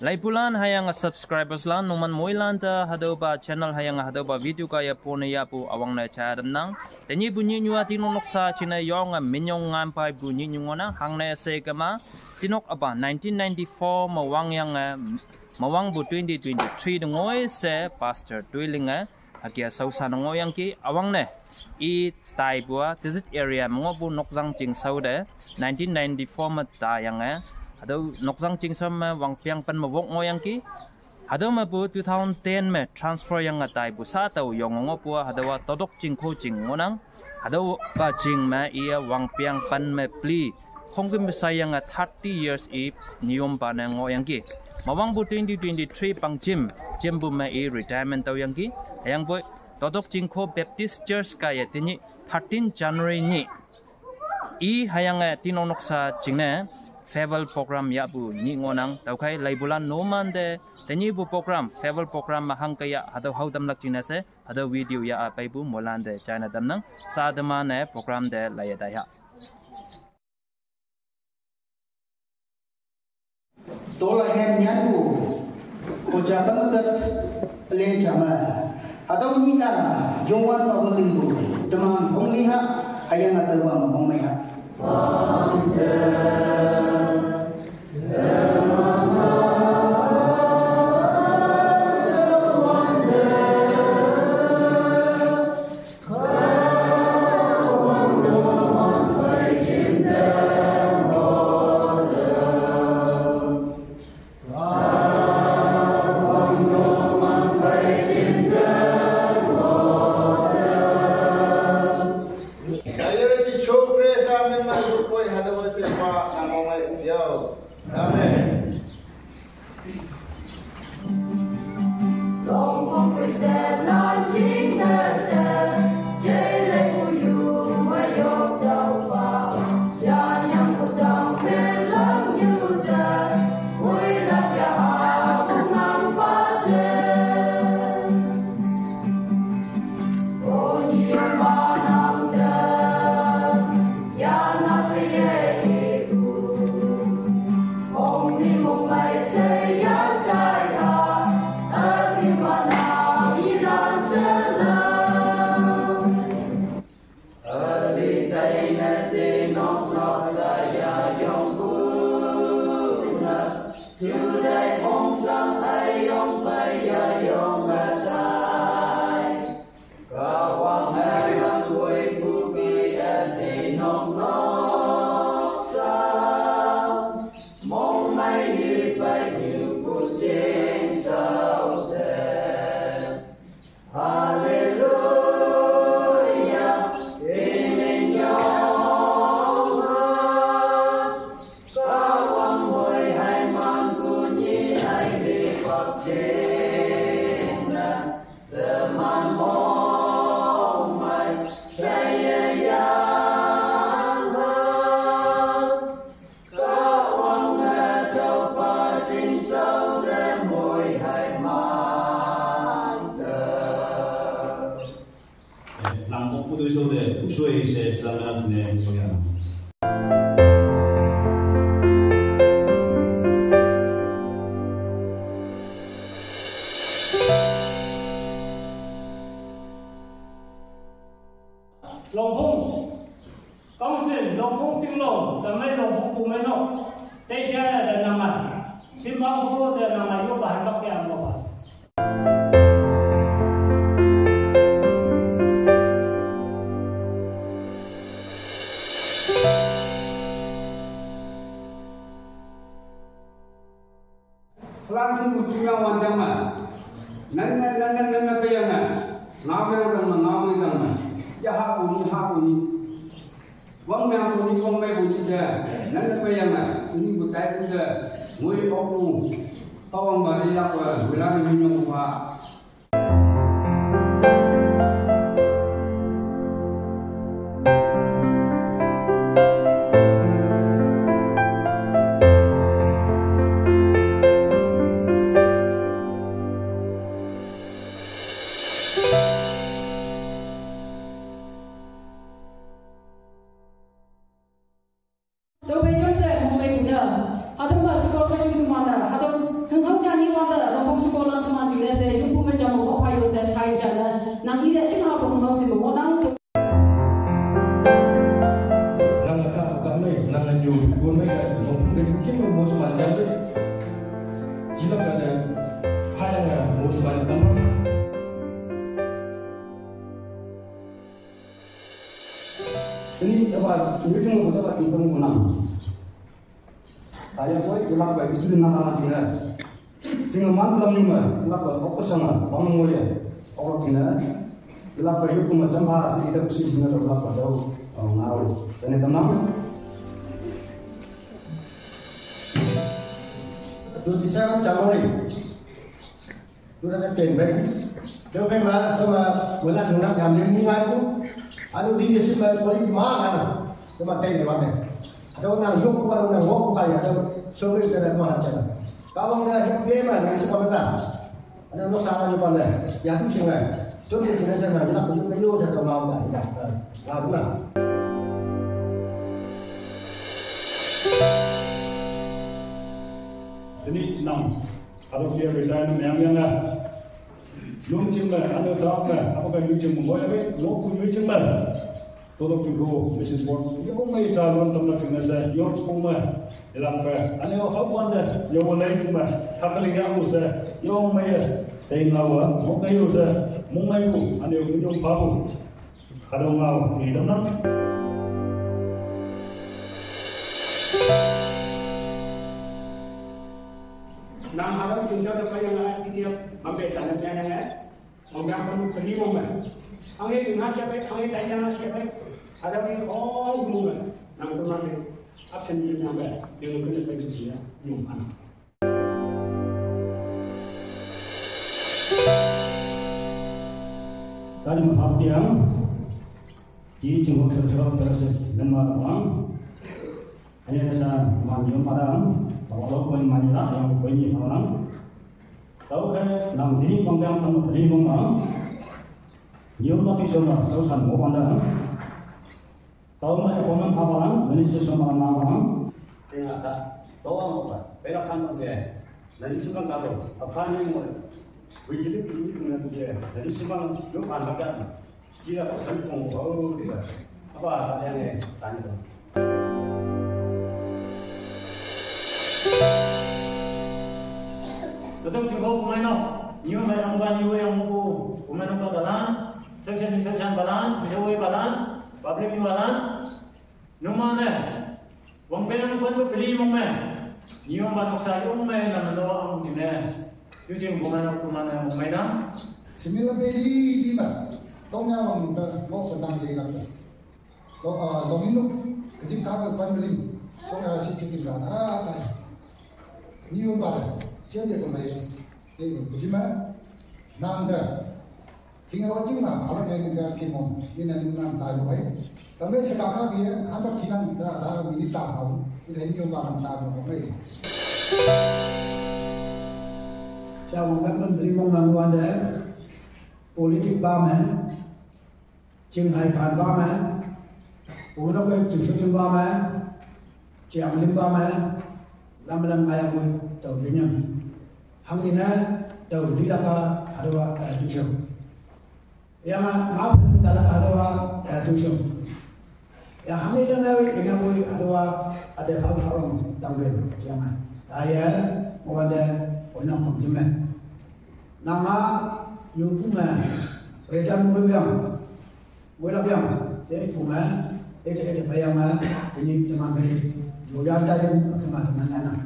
Laipulan hayang subscribers lan numan moilan ta hadoba channel hayang hadoba video kaya pone ya pu awang na charam nang tenyi bunyi nyua tinok noksa china yong minyong ngampai bunyi nyungona hang na se kama tinok aba 1994 mawang bu 2023 dengoi se pastor dwelling akia sausa ngoyang ki awang na I tai bua visit area ngobu nokjang jing saude 1994 ma ta yang Hado nokjang chingsam wang piang pan mawok ngoyang ki hado ma bu 2010 me transfer yang ngatai bu sa tau yong ngo pu hado wa todok chingkho ching ngonang hado ba ching ma ia wang piang pan me pli khongkim sayang 30 years I niyom pa na ngoyang ki mawang bu 2023 pang jim bu ma I retirement tau yang ki hayang boy todok chingkho Baptist Church ka ya tini 13 January ni I hayang tinonok sa chingne Favel program ya bu ni ngonang taukai laibulan noman de tenyi bu program favel program mahang kaya hado haudam lak china se hado video ya apai bu molan de China dam nang sa dama ne program de laya dai ha tola hen nyan bu ko japan tat len chama hado ni ka jongwan ma buling bu teman hong ni ha hayang atawa ma hong mai ha Langsung kucingnya wandama, nana kayana, ngabel dama, ya hakuni, wang mai bunyi saya, nana kayana, ini butai juga, mui oku, kawang bari lakwa, bulan minyak wa. 또 배정세 몸에 있는 아동 마스코 사진 그만하라 아동 흥흥 jana nang ida cuma apa mau di mau nang nang ka mai nang nyu go mai ka ke ke mo so man dan jila ka da haya na mo so man dan ini apa ini cuma buat apa kisah mengenang saya boy ulak baik sudah nak tinggal singa man dalam lima ulak apa sama bangun mulia orang tinggal ulak baik itu macam bahasa kita kusi tinggal ulak pasau ngau dan itu nama tu bisa camori tu ada tembak dia memang tu mula sunat gambar ni aku anu di sini balik di mana cuma tanya mana ada orang yuk orang orang ngok kaya ada sore kita mana ada kalau nggak bema nanti sekolah dah ada orang salah juga dah ya tu sini cuma di sini sana jelas pujuk kayu dah tahu mau dah dah lalu lah ini enam kalau dia berjalan yang lah lung chim lah ada tak apa kan lung chim boleh ke lung chim lah todo juga mesin board ya pun mai calon tempat dengan saya yo pun mah dalam ke ane yo hak wanda yo boleh pun mah hak yang usah yo mai tengah mo mai usah mo mai ku ane yo kunjung papu ada mau di dalam nam haram tunjuk apa yang ada di tiap sampai jalan yang ada orang perlu beli momen angin dengan siapa angin tanya siapa ada yang all momen nam tu nanti absen di mana dengan kena pergi dia nyuman tadi menghafal yang di cungkuk sesuatu terus nama orang hanya dasar manjung padang kalau kau manjula yang banyak orang tahu kan nang di panggang tamu beli mama nyum lagi sama sosan mau pandang tahu mana komen kapalan beli sesuatu orang tengah tak tahu apa perakan dia nanti cuma kalau apa yang mau Wujudnya ini dengan dia, jadi cuma yuk pandangan, jika pesan pengau dia, apa ada yang tanya? Betul sih kau pemain no, new main orang new yang mau pemain orang balan, section balan, sesuai balan, public new balan, numane, wong bayar pun beli mungkin, new orang saya mungkin nama doa mungkin. Yucing pemain dah. Sembilan beli di mana? Tongnya orang mau tentang dia kata. Long ini kecil kagak pandering. Soalnya si kecil kata, ni umbar, siapa dia kemai? Kecil mana? Nanda. Hingga wajib mana? Kalau yang kita kimon, ini nanti tahu baik. Tapi sekarang dia, anda cinan dah minit tahu. Ini umbar tahu baik. Saya mengatakan terima mengangguan politik bama, Shanghai pan bama, orang ke Jepun bama, Jiangling bama, lam kaya pun tahu dia. Hang ini tahu dia ada tujuh. Yang maaf dalam ada tujuh. Yang hang ini dengan pun ada hal-hal tanggung jangan. Saya mengatakan orang pemjuman. Nama Yunga, Rejan Mubiang, Wilabiang, Puma, Bayama, ini teman baik. Yudan dan teman-teman anak.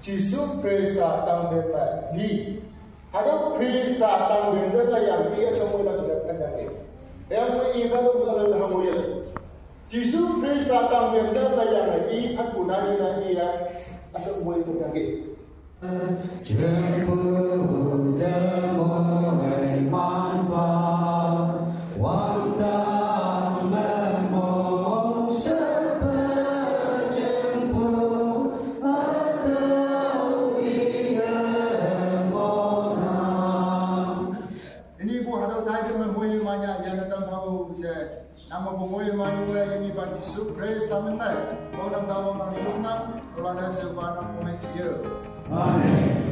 Jisu presa tang bepa ni ada presa tang benda lah yang dia semua dah tidak akan jadi yang ini kalau kalau hamil Jisu presa tang benda lah yang ini aku nanya yang asal boleh tu yang ini manfaat, wantah Ini bu hadau dai ke moye manya yang datang bahu bisa nama moye manya yang ini bagi surprise tamen mai. Orang tahu orang itu nang, orang ada sebuah nama moye. Amen.